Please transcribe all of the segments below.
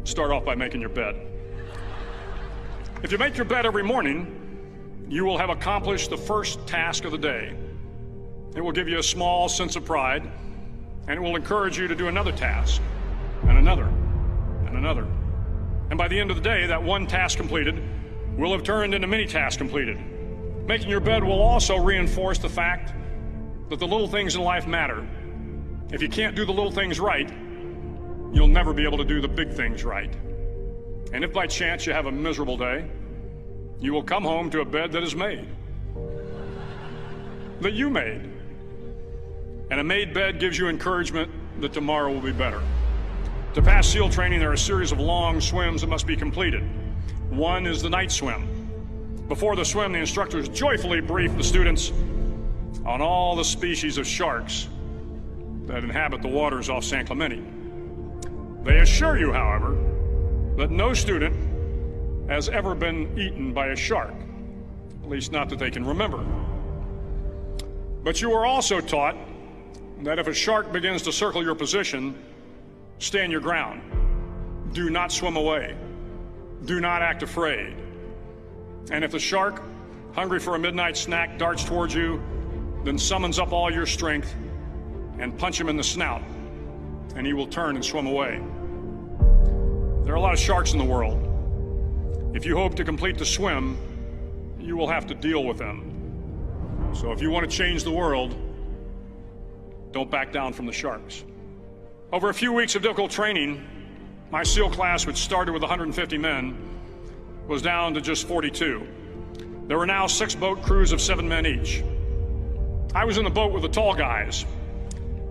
Start off by making your bed. If you make your bed every morning, you will have accomplished the first task of the day. It will give you a small sense of pride, and it will encourage you to do another task, and another, and another. And by the end of the day, that one task completed will have turned into many tasks completed. Making your bed will also reinforce the fact that the little things in life matter. If you can't do the little things right, you'll never be able to do the big things right. And if by chance you have a miserable day, you will come home to a bed that is made, that you made. And a made bed gives you encouragement that tomorrow will be better. To pass SEAL training, there are a series of long swims that must be completed. One is the night swim. Before the swim, the instructors joyfully brief the students on all the species of sharks that inhabit the waters off San Clemente. They assure you, however, that no student has ever been eaten by a shark, at least not that they can remember. But you are also taught that if a shark begins to circle your position, stand your ground. Do not swim away. Do not act afraid. And if the shark, hungry for a midnight snack, darts towards you, then summons up all your strength and punch him in the snout, and he will turn and swim away. There are a lot of sharks in the world. If you hope to complete the swim, you will have to deal with them. So if you want to change the world, don't back down from the sharks. Over a few weeks of difficult training, my SEAL class, which started with 150 men, was down to just 42. There were now 6 boat crews of 7 men each. I was in the boat with the tall guys,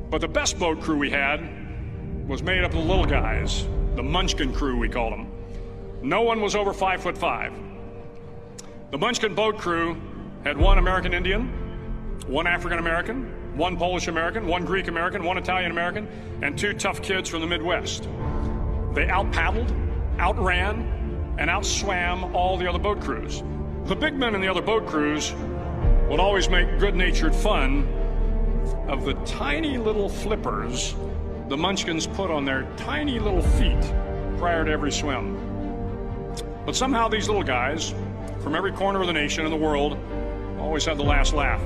but the best boat crew we had was made up of the little guys, the Munchkin crew, we called them. No one was over 5'5". The Munchkin boat crew had 1 American Indian, 1 African American, 1 Polish American, 1 Greek American, 1 Italian American, and 2 tough kids from the Midwest. They out-paddled, outran, and outswam all the other boat crews. The big men in the other boat crews would always make good-natured fun of the tiny little flippers the Munchkins put on their tiny little feet prior to every swim. But somehow these little guys from every corner of the nation and the world always had the last laugh,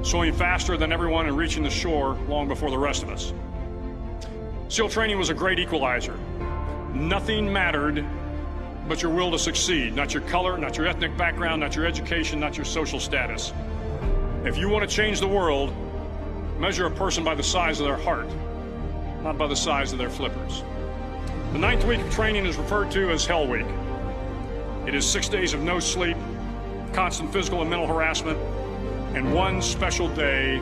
swimming faster than everyone and reaching the shore long before the rest of us. SEAL training was a great equalizer. Nothing mattered but your will to succeed, not your color, not your ethnic background, not your education, not your social status. If you want to change the world, measure a person by the size of their heart, not by the size of their flippers. The 9th week of training is referred to as Hell Week. It is 6 days of no sleep, constant physical and mental harassment, and 1 special day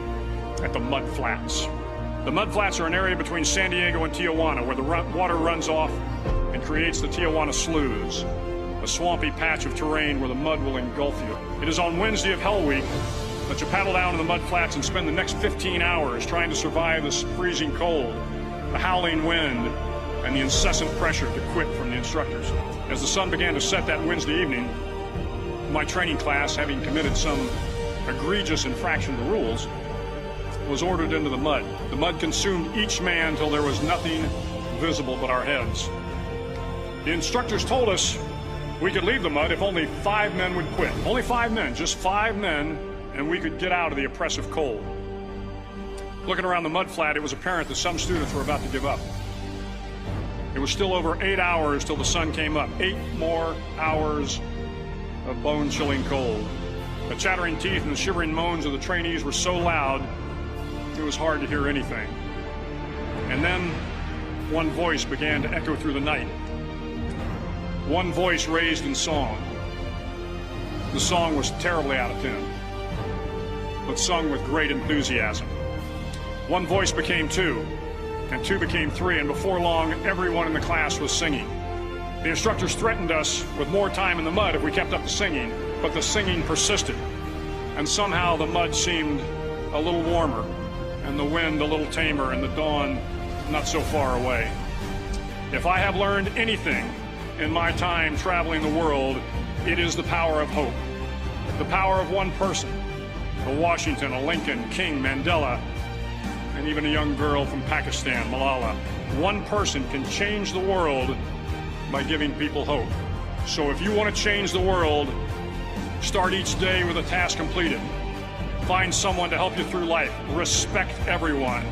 at the Mud Flats. The Mud Flats are an area between San Diego and Tijuana where the water runs off and creates the Tijuana Sloughs, a swampy patch of terrain where the mud will engulf you. It is on Wednesday of Hell Week that you paddle down in the mud flats and spend the next 15 hours trying to survive this freezing cold, the howling wind, and the incessant pressure to quit from the instructors. As the sun began to set that Wednesday evening, my training class, having committed some egregious infraction to the rules, was ordered into the mud. The mud consumed each man till there was nothing visible but our heads. The instructors told us we could leave the mud if only 5 men would quit. Only 5 men, just 5 men, and we could get out of the oppressive cold. Looking around the mud flat, it was apparent that some students were about to give up. It was still over 8 hours till the sun came up. 8 more hours of bone-chilling cold. The chattering teeth and the shivering moans of the trainees were so loud, it was hard to hear anything. And then one voice began to echo through the night. One voice raised in song. The song was terribly out of tune, but sung with great enthusiasm. One voice became 2, and 2 became 3, and before long, everyone in the class was singing. The instructors threatened us with more time in the mud if we kept up the singing, but the singing persisted, and somehow the mud seemed a little warmer, and the wind a little tamer, and the dawn not so far away. If I have learned anything in my time traveling the world, it is the power of hope. The power of one person, a Washington, a Lincoln, King, Mandela, and even a young girl from Pakistan, Malala. One person can change the world by giving people hope. So if you want to change the world, start each day with a task completed. Find someone to help you through life. Respect everyone.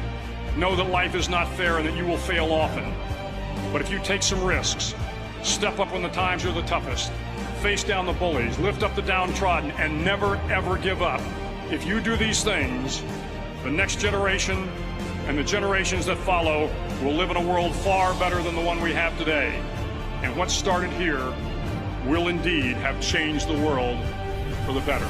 Know that life is not fair and that you will fail often. But if you take some risks, step up when the times are the toughest, face down the bullies, lift up the downtrodden, and never, ever give up. If you do these things, the next generation and the generations that follow will live in a world far better than the one we have today. And what started here will indeed have changed the world for the better.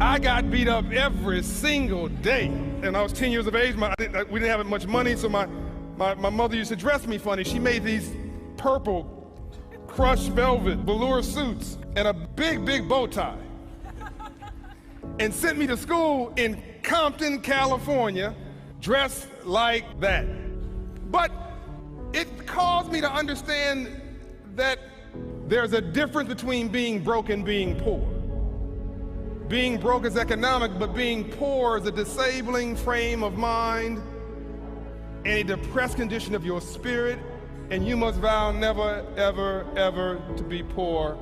I got beat up every single day. And I was 10 years of age. We didn't have much money, so my mother used to dress me funny. She made these purple crushed velvet velour suits and a big, big bow tie. And sent me to school in Compton, California, dressed like that. But it caused me to understand that there's a difference between being broke and being poor. Being broke is economic, but being poor is a disabling frame of mind and a depressed condition of your spirit, and you must vow never, ever, ever to be poor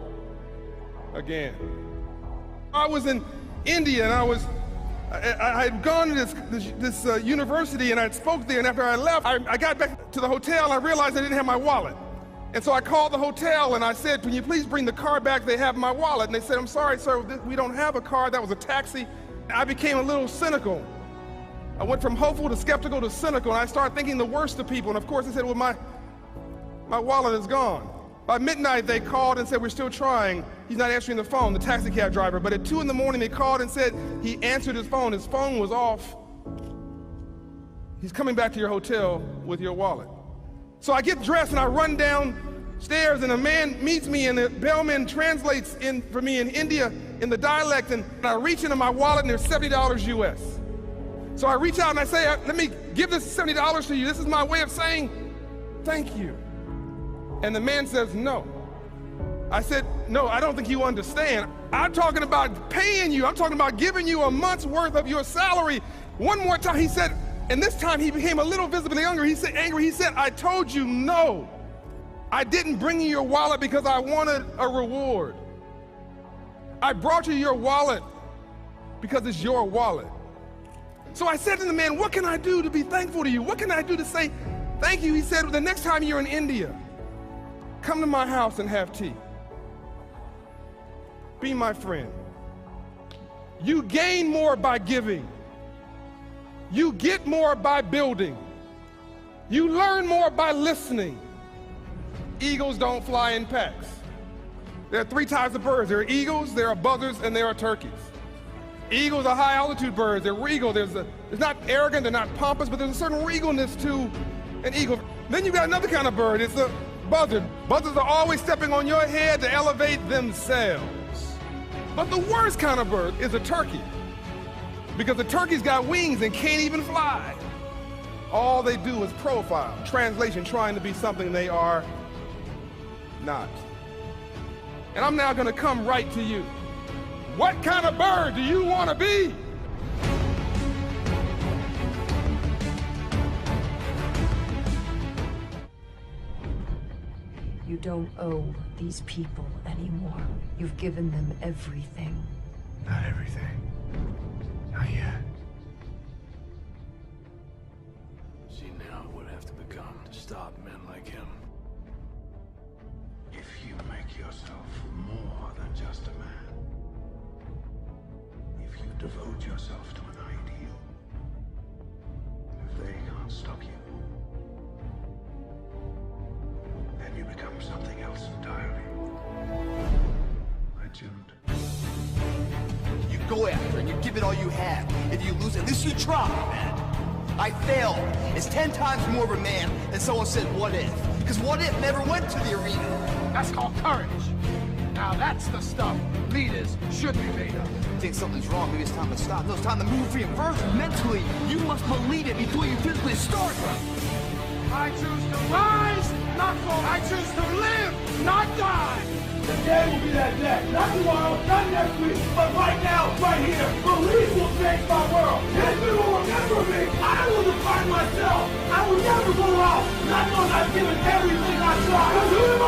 again. I was in India, and I had gone to this university, and I spoke there, and after I left, I got back to the hotel, and I realized I didn't have my wallet. And so I called the hotel, and I said, can you please bring the car back? They have my wallet. And they said, I'm sorry, sir, we don't have a car. That was a taxi. I became a little cynical. I went from hopeful to skeptical to cynical, and I started thinking the worst of people. And of course, I said, well, my wallet is gone. By midnight, they called and said, we're still trying. He's not answering the phone, the taxi cab driver. But at 2 in the morning, they called and said he answered his phone. His phone was off. He's coming back to your hotel with your wallet. So I get dressed and I run downstairs, and a man meets me, and the bellman translates for me in India in the dialect, and I reach into my wallet and there's $70 US. So I reach out and I say, let me give this $70 to you. This is my way of saying thank you. And the man says, no. I said, no, I don't think you understand. I'm talking about paying you. I'm talking about giving you a month's worth of your salary. One more time, he said, and this time he became a little visibly angry. He said, I told you no. I didn't bring you your wallet because I wanted a reward. I brought you your wallet because it's your wallet. So I said to the man, what can I do to be thankful to you? What can I do to say thank you? He said, the next time you're in India, come to my house and have tea. Be my friend. You gain more by giving. You get more by building. You learn more by listening. Eagles don't fly in packs. There are 3 types of birds. There are eagles, there are buzzards, and there are turkeys. Eagles are high altitude birds. They're regal. They're not arrogant, they're not pompous, but there's a certain regalness to an eagle. Then you got another kind of bird. It's a buzzard. Buzzards are always stepping on your head to elevate themselves. But the worst kind of bird is a turkey, because the turkey's got wings and can't even fly. All they do is profile. Translation, trying to be something they are not. And I'm now going to come right to you. What kind of bird do you want to be? You don't owe these people anymore. You've given them everything. Not everything. Not yet. See now what would have to become to stop men like him. If you make yourself more than just a man, if you devote yourself to an ideal, if they can't stop you, then you become something else entirely. I tuned. You go after and you give it all you have. If you lose, at least you try, man. I failed. It's 10 times more of a man than someone said, what if? Because what if never went to the arena? That's called courage. Now that's the stuff leaders should be made of. Think something's wrong, maybe it's time to stop. No, it's time to move for you. First, mentally, you must believe it before you physically start. I choose to rise, not fall. I choose to live, not die. The day will be that day. Not tomorrow, not next week, but right now, right here. Belief will change my world. History will remember me. I will myself. I will never go out, not knowing I've given everything I tried.